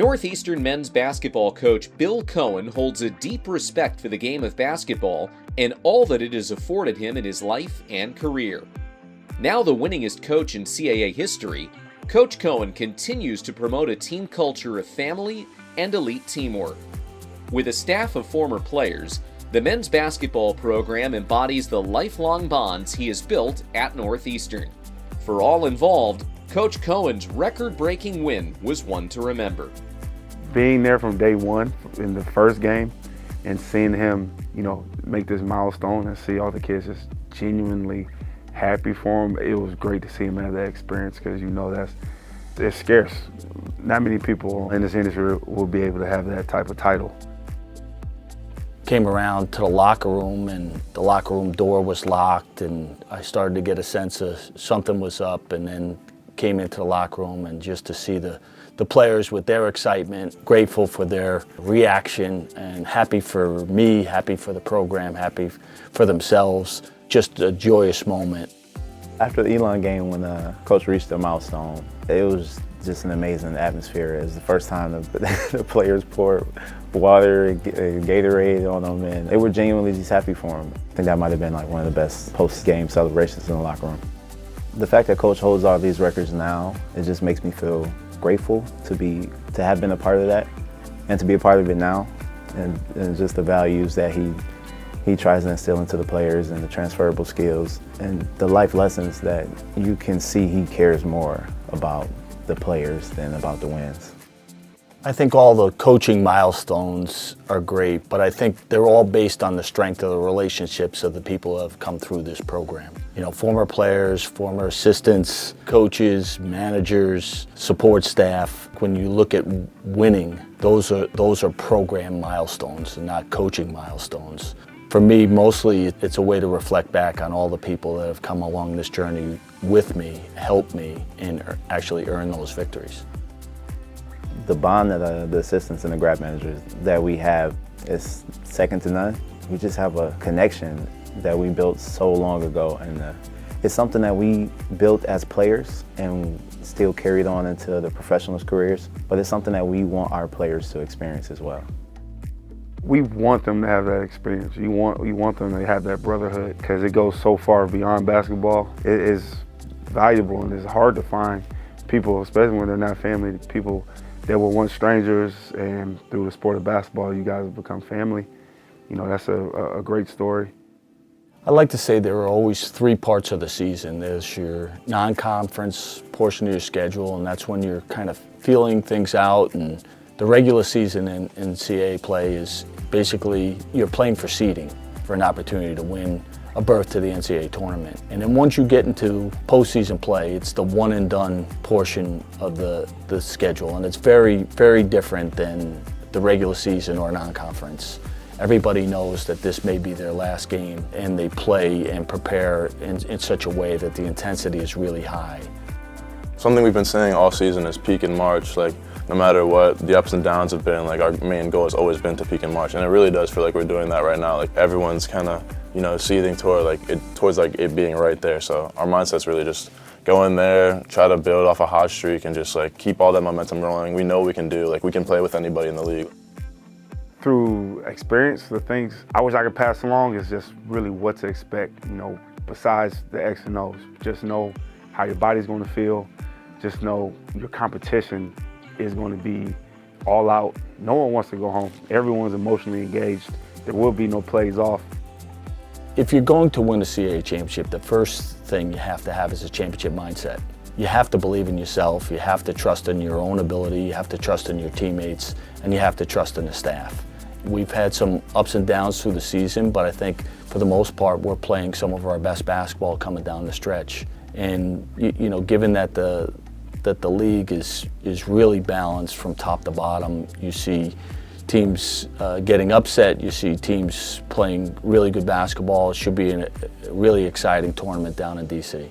Northeastern men's basketball coach Bill Coen holds a deep respect for the game of basketball and all that it has afforded him in his life and career. Now the winningest coach in CAA history, Coach Coen continues to promote a team culture of family and elite teamwork. With a staff of former players, the men's basketball program embodies the lifelong bonds he has built at Northeastern. For all involved, Coach Coen's record-breaking win was one to remember. Being there from day one in the first game and seeing him, make this milestone and see all the kids just genuinely happy for him, it was great to see him have that experience because it's scarce. Not many people in this industry will be able to have that type of title. Came around to the locker room and the locker room door was locked and I started to get a sense of something was up, and then came into the locker room and just to see the players with their excitement, grateful for their reaction and happy for me, happy for the program, happy for themselves, just a joyous moment. After the Elon game when Coach reached the milestone, it was just an amazing atmosphere. It was the first time the players poured water and Gatorade on them, and they were genuinely just happy for him. I think that might have been like one of the best post-game celebrations in the locker room. The fact that Coach holds all these records now, it just makes me feel grateful to have been a part of that and to be a part of it now, and just the values that he tries to instill into the players and the transferable skills and the life lessons that you can see he cares more about the players than about the wins. I think all the coaching milestones are great, but I think they're all based on the strength of the relationships of the people who have come through this program. Former players, former assistants, coaches, managers, support staff. When you look at winning, those are program milestones and not coaching milestones. For me, mostly it's a way to reflect back on all the people that have come along this journey with me, helped me, and actually earn those victories. The bond that the assistants and the grad managers that we have is second to none. We just have a connection that we built so long ago, and it's something that we built as players and still carried on into the professionals' careers, but it's something that we want our players to experience as well. We want them to have that experience. You want them to have that brotherhood because it goes so far beyond basketball. It is valuable and it's hard to find people, especially when they're not family, people that were once strangers, and through the sport of basketball, you guys have become family. That's a great story. I like to say there are always three parts of the season. There's your non-conference portion of your schedule, and that's when you're kind of feeling things out, and the regular season in CAA play is basically you're playing for seeding, for an opportunity to win a berth to the NCAA tournament. And then once you get into postseason play, it's the one and done portion of the schedule, and it's very, very different than the regular season or non-conference. Everybody knows that this may be their last game, and they play and prepare in such a way that the intensity is really high. Something we've been saying all season is peak in March. No matter what the ups and downs have been, our main goal has always been to peak in March, and it really does feel like we're doing that right now. Everyone's kind of, seething towards it being right there. So our mindset's really just go in there, try to build off a hot streak, and just keep all that momentum rolling. We know we can do. We can play with anybody in the league. Through experience, the things I wish I could pass along is just really what to expect. Besides the X and O's, just know how your body's going to feel. Just know your competition is going to be all out. No one wants to go home. Everyone's emotionally engaged. There will be no plays off. If you're going to win a CAA championship, the first thing you have to have is a championship mindset. You have to believe in yourself, you have to trust in your own ability, you have to trust in your teammates, and you have to trust in the staff. We've had some ups and downs through the season, but I think for the most part we're playing some of our best basketball coming down the stretch. And given that the league is really balanced from top to bottom, you see teams getting upset, you see teams playing really good basketball. It should be a really exciting tournament down in DC.